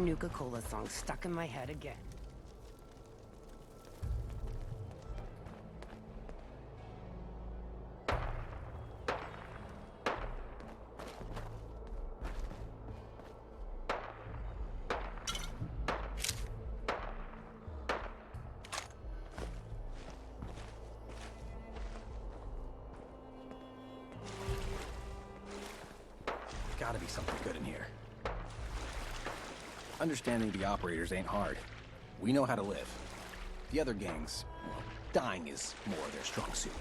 Damn Nuka-Cola song stuck in my head again. Gotta be something good in here. Understanding the operators ain't hard. We know how to live. The other gangs, well, dying is more their strong suit.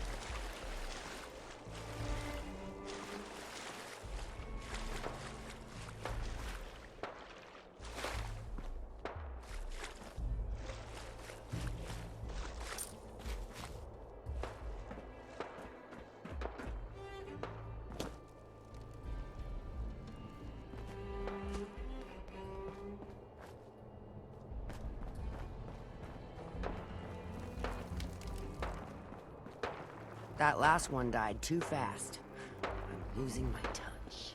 That last one died too fast. I'm losing my touch.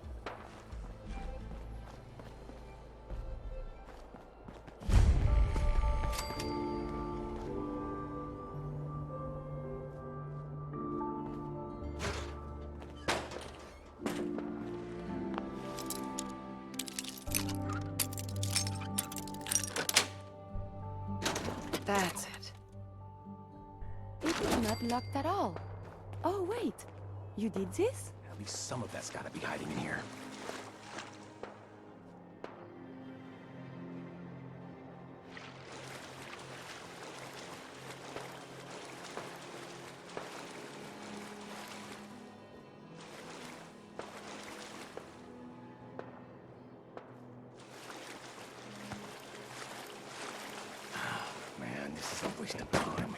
That's it. It is not locked at all. Oh, wait. You did this? At least some of that's gotta be hiding in here. Man, this is a waste of time.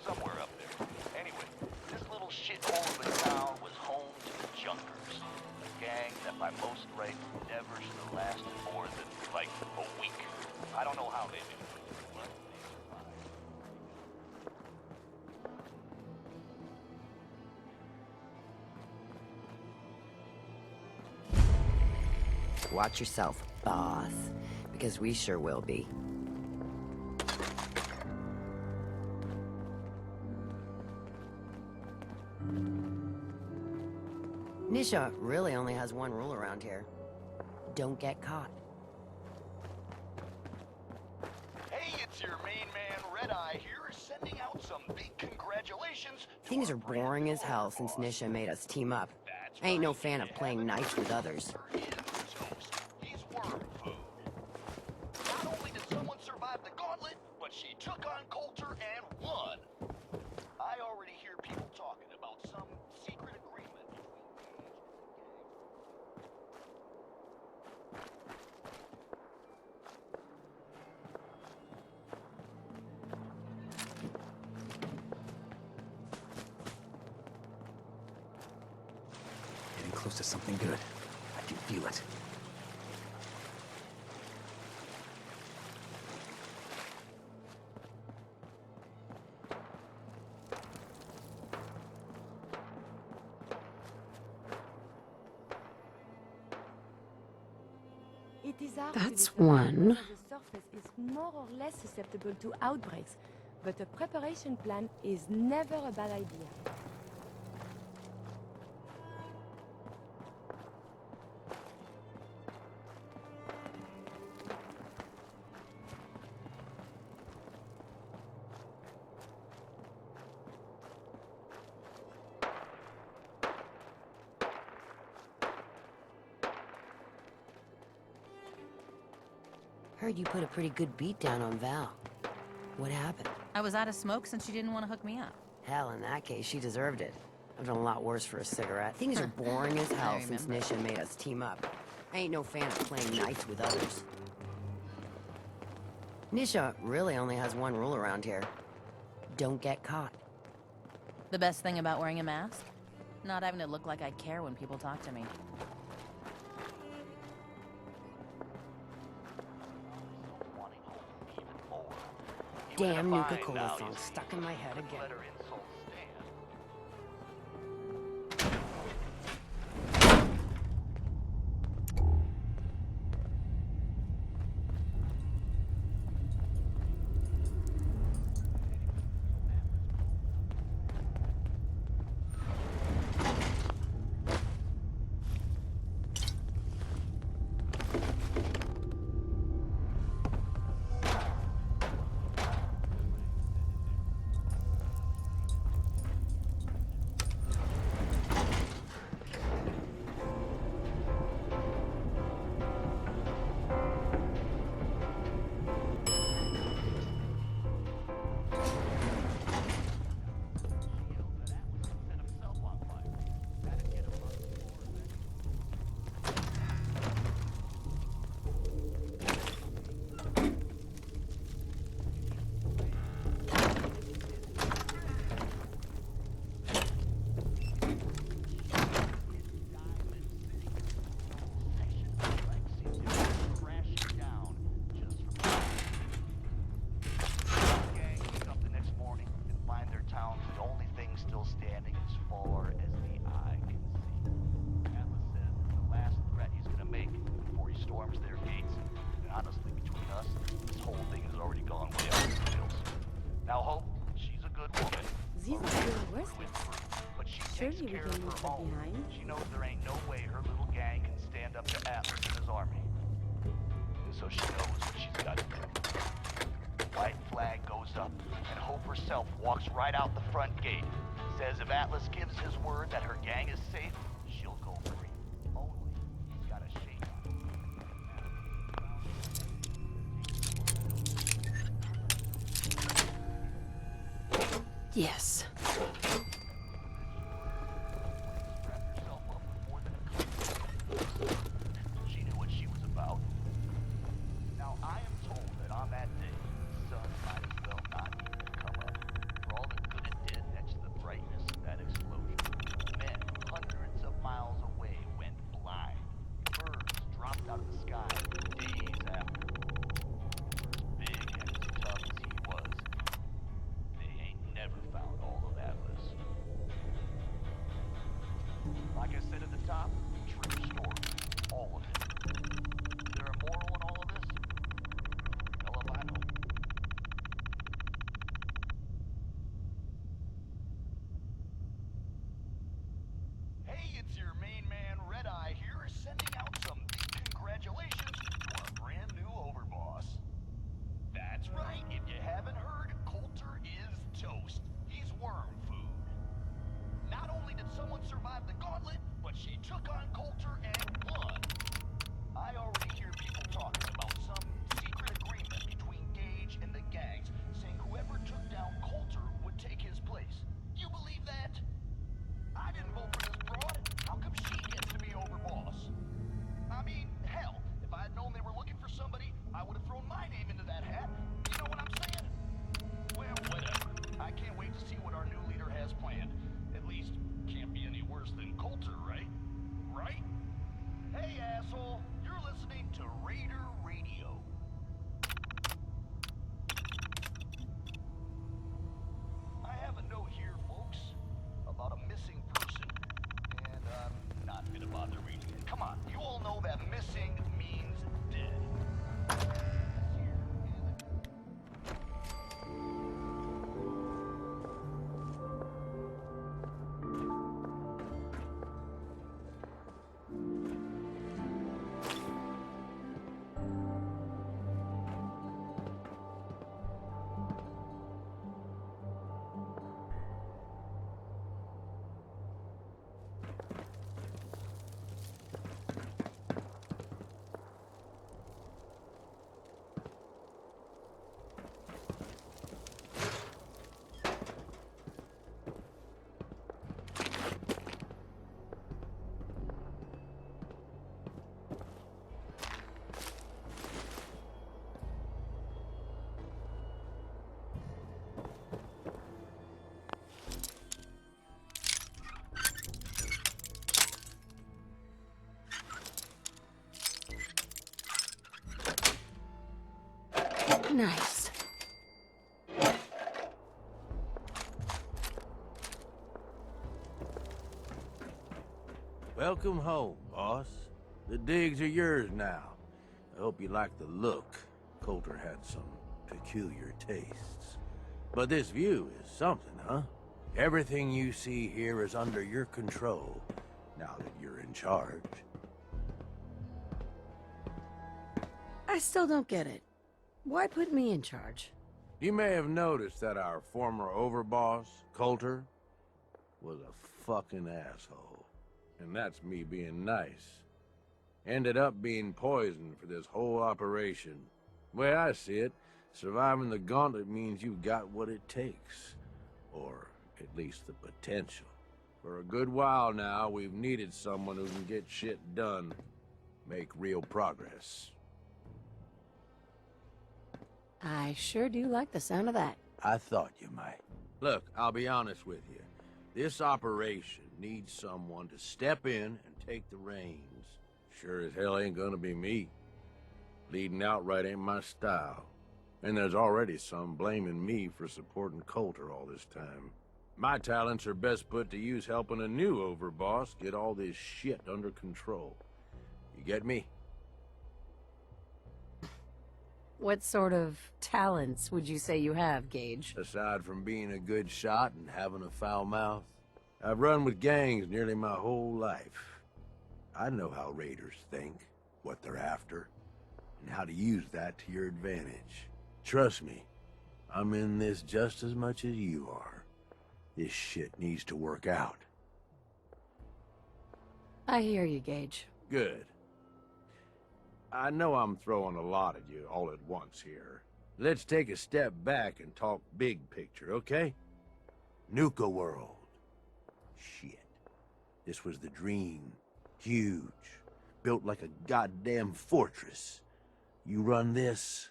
Somewhere up there. Anyway, this little shithole of a town was home to the Junkers, a gang that by most rates never should have lasted more than, like, a week. I don't know how they did it, but they survived. Watch yourself, boss. Because we sure will be. Nisha really only has one rule around here. Don't get caught. Hey, it's your main man, Red Eye here, sending out some big congratulations. Things are boring as hell since Nisha made us team up. I ain't no fan of playing nice with others. He's worm food. Not only did someone survive the gauntlet, but she took on Coulter and won. I already hear people talking about some secret agreement between Getting close to something good. I can feel it. It is hard That's to determine one. whether the surface is more or less susceptible to outbreaks, but a preparation plan is never a bad idea. Heard you put a pretty good beat down on Val. What happened? I was out of smoke since she didn't want to hook me up. Hell, in that case, she deserved it. I've done a lot worse for a cigarette. Things are boring as hell since Nisha made us team up. I ain't no fan of playing nice with others. Nisha really only has one rule around here. Don't get caught. The best thing about wearing a mask? Not having to look like I care when people talk to me. Damn Nuka-Cola song stuck in my head again. uniforms there, Gates. And honestly, between us, this whole thing has already gone way off the rails. Now, Hope, she's a good woman. These are still worthless. But she takes Surely we care can of leave her that own. behind. She knows there ain't no way her little gang can stand up to Atlas and his army. So she knows what she's got to do. White flag goes up, and Hope herself walks right out the front gate. Says if Atlas gives his word that her gang is safe, she'll go free. Only he's got a shake on him. Yes. Wrapped herself up with more than a coat. She knew what she was about. Now, I am told that on that day, the sun might as well not even come up. For all the good it did next to the brightness of that explosion. Men hundreds of miles away went blind. Birds dropped out of the sky days after. For as big and as tough as he was, they ain't never found all of Atlas. Like I said at the top, true story. All of it. Is there a moral in all of this? Hell if I know. Hey, it's your main man, Red Eye here, sending out some big congratulations to our brand new overboss. That's right, if you haven't heard, Coulter is toast. He's worm food. Not only did someone survive the gauntlet, but she took on Coulter and won. I already hear people talking about some secret agreement between Gage and the gangs, saying whoever took down Coulter would take his place. You believe that? I didn't vote for this broad. How come she gets to be overboss? I mean, hell, if I had known they were looking for somebody, I would have thrown my name into that hat. You know what I'm saying? Well, whatever. I can't wait to see what our new leader has planned. At least, can't be any worse than Coulter, right? Right? Hey, asshole, you're listening to Raider Radio. I have a note here, folks, about a missing person, and I'm not gonna bother reading it. Come on, you all know that missing means dead. Nice. Welcome home, boss. The digs are yours now. I hope you like the look. Coulter had some peculiar tastes. But this view is something, huh? Everything you see here is under your control, now that you're in charge. I still don't get it. Why put me in charge? You may have noticed that our former overboss, Coulter, was a fucking asshole. And that's me being nice. Ended up being poisoned for this whole operation. The way I see it, surviving the gauntlet means you've got what it takes. Or at least the potential. For a good while now, we've needed someone who can get shit done. Make real progress. I sure do like the sound of that. I thought you might. Look, I'll be honest with you. This operation needs someone to step in and take the reins. Sure as hell ain't gonna be me. Leading outright ain't my style. And there's already some blaming me for supporting Coulter all this time. My talents are best put to use helping a new overboss get all this shit under control. You get me? What sort of talents would you say you have, Gage? Aside from being a good shot and having a foul mouth, I've run with gangs nearly my whole life. I know how raiders think, what they're after, and how to use that to your advantage. Trust me, I'm in this just as much as you are. This shit needs to work out. I hear you, Gage. Good. I know I'm throwing a lot at you all at once here. Let's take a step back and talk big picture, okay? Nuka-World. Shit. This was the dream. Huge. Built like a goddamn fortress. You run this,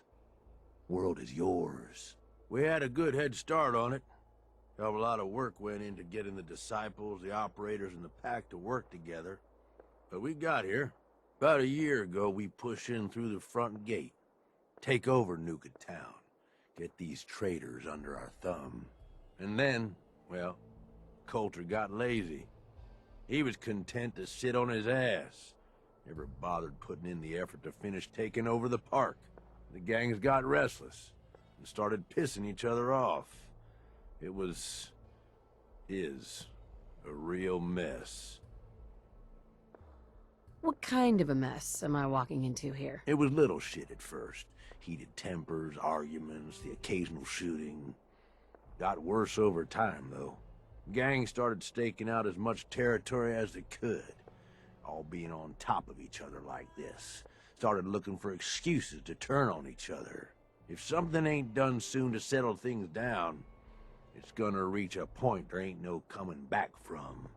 world is yours. We had a good head start on it. Hell of a lot of work went into getting the disciples, the operators, and the pack to work together. But we got here. About a year ago, we push in through the front gate. Take over Nuka Town. Get these traitors under our thumb. And then, well, Coulter got lazy. He was content to sit on his ass. Never bothered putting in the effort to finish taking over the park. The gangs got restless and started pissing each other off. It is a real mess. What kind of a mess am I walking into here? It was little shit at first. Heated tempers, arguments, the occasional shooting. Got worse over time, though. Gangs started staking out as much territory as they could. All being on top of each other like this. Started looking for excuses to turn on each other. If something ain't done soon to settle things down, it's gonna reach a point there ain't no coming back from.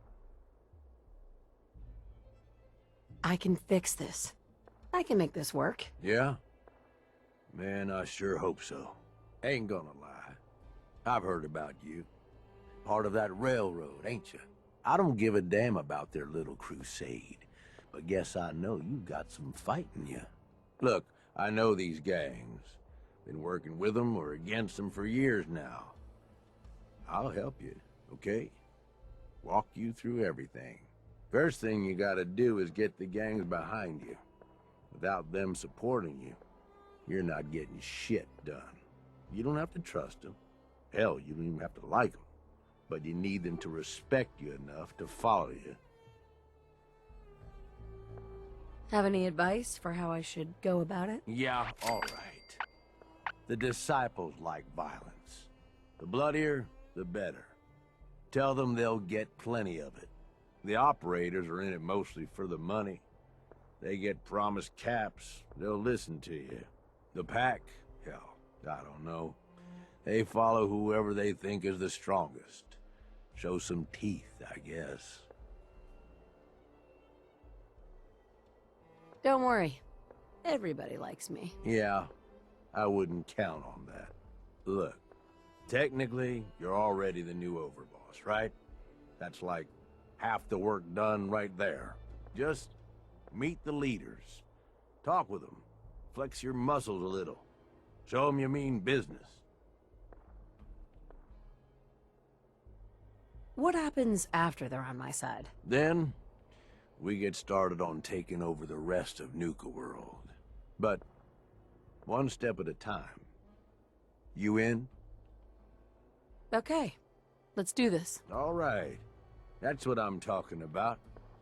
I can fix this. I can make this work. Yeah? Man, I sure hope so. Ain't gonna lie. I've heard about you. Part of that railroad, ain't you? I don't give a damn about their little crusade, but guess I know you got some fight in you. Look, I know these gangs. Been working with them or against them for years now. I'll help you, okay? Walk you through everything. First thing you gotta do is get the gangs behind you. Without them supporting you, you're not getting shit done. You don't have to trust them. Hell, you don't even have to like them. But you need them to respect you enough to follow you. Have any advice for how I should go about it? Yeah, all right. The disciples like violence. The bloodier, the better. Tell them they'll get plenty of it. The operators are in it mostly for the money. They get promised caps, they'll listen to you. The pack, hell, I don't know. They follow whoever they think is the strongest. Show some teeth, I guess. Don't worry. Everybody likes me. Yeah, I wouldn't count on that. Look, technically, you're already the new overboss, right? That's like half the work done right there. Just meet the leaders. Talk with them. Flex your muscles a little. Show them you mean business. What happens after they're on my side? Then, we get started on taking over the rest of Nuka-World. But, one step at a time. You in? Okay, let's do this. All right. That's what I'm talking about.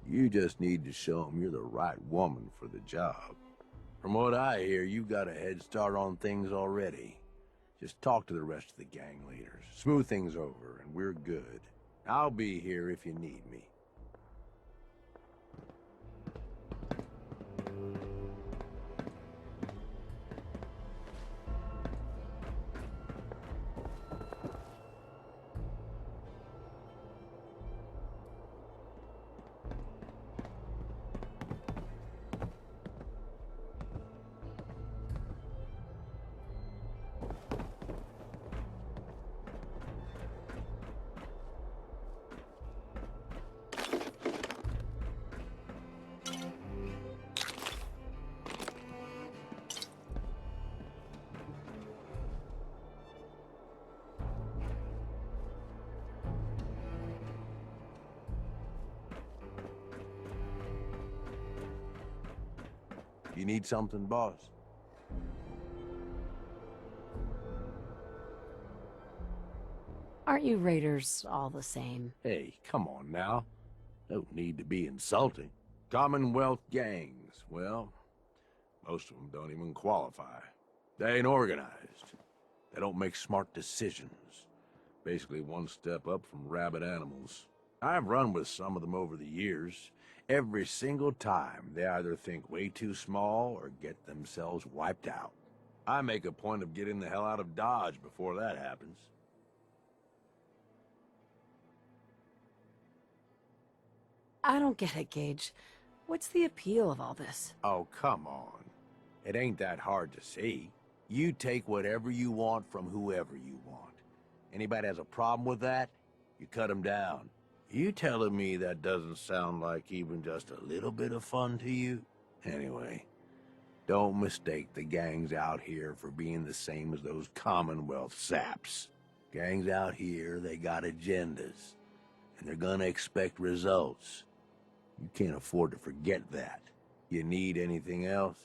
You just need to show them you're the right woman for the job. From what I hear, you got a head start on things already. Just talk to the rest of the gang leaders. Smooth things over, and we're good. I'll be here if you need me. You need something, boss? Aren't you raiders all the same? Hey, come on now. No need to be insulting. Commonwealth gangs, well, most of them don't even qualify. They ain't organized. They don't make smart decisions. Basically one step up from rabid animals. I've run with some of them over the years. Every single time, they either think way too small or get themselves wiped out. I make a point of getting the hell out of Dodge before that happens. I don't get it, Gage. What's the appeal of all this? Oh, come on. It ain't that hard to see. You take whatever you want from whoever you want. Anybody has a problem with that, you cut them down. You telling me that doesn't sound like even just a little bit of fun to you? Anyway, don't mistake the gangs out here for being the same as those Commonwealth saps. Gangs out here, they got agendas, and they're gonna expect results. You can't afford to forget that. You need anything else?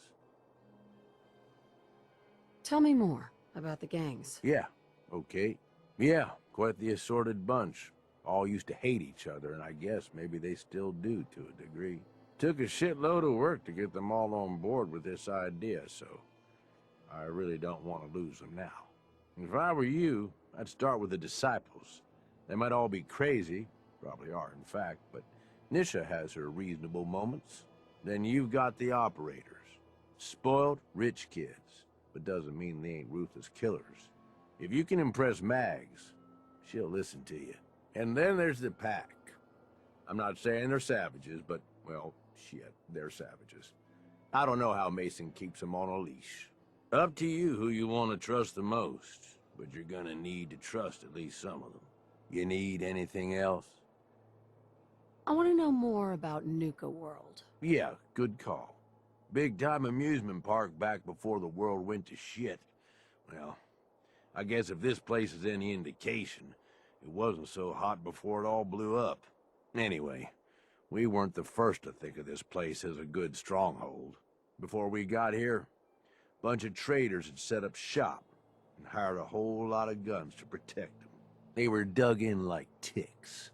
Tell me more about the gangs. Yeah, okay. Yeah, quite the assorted bunch. All used to hate each other, and I guess maybe they still do to a degree. Took a shitload of work to get them all on board with this idea, so I really don't want to lose them now. If I were you, I'd start with the disciples. They might all be crazy, probably are in fact, but Nisha has her reasonable moments. Then you've got the operators. Spoiled, rich kids, but doesn't mean they ain't ruthless killers. If you can impress Mags, she'll listen to you. And then there's the pack. I'm not saying they're savages, but, well, shit, they're savages. I don't know how Mason keeps them on a leash. Up to you who you want to trust the most, but you're gonna need to trust at least some of them. You need anything else? I want to know more about Nuka-World. Yeah, good call. Big-time amusement park back before the world went to shit. Well, I guess if this place is any indication, it wasn't so hot before it all blew up. Anyway, we weren't the first to think of this place as a good stronghold. Before we got here, a bunch of traders had set up shop and hired a whole lot of guns to protect them. They were dug in like ticks.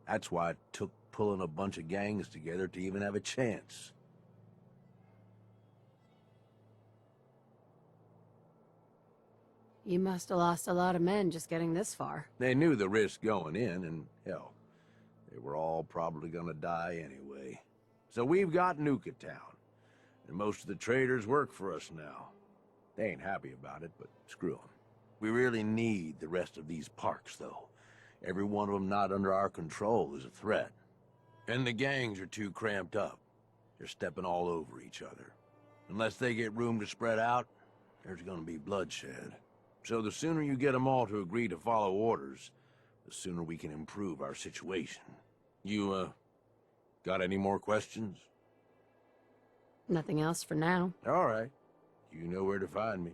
That's why it took pulling a bunch of gangs together to even have a chance. You must have lost a lot of men just getting this far. They knew the risk going in, and hell, they were all probably gonna die anyway. So we've got Nuka Town, and most of the traders work for us now. They ain't happy about it, but screw them. We really need the rest of these parks, though. Every one of them not under our control is a threat. And the gangs are too cramped up. They're stepping all over each other. Unless they get room to spread out, there's gonna be bloodshed. So the sooner you get them all to agree to follow orders, the sooner we can improve our situation. You, got any more questions? Nothing else for now. All right. You know where to find me.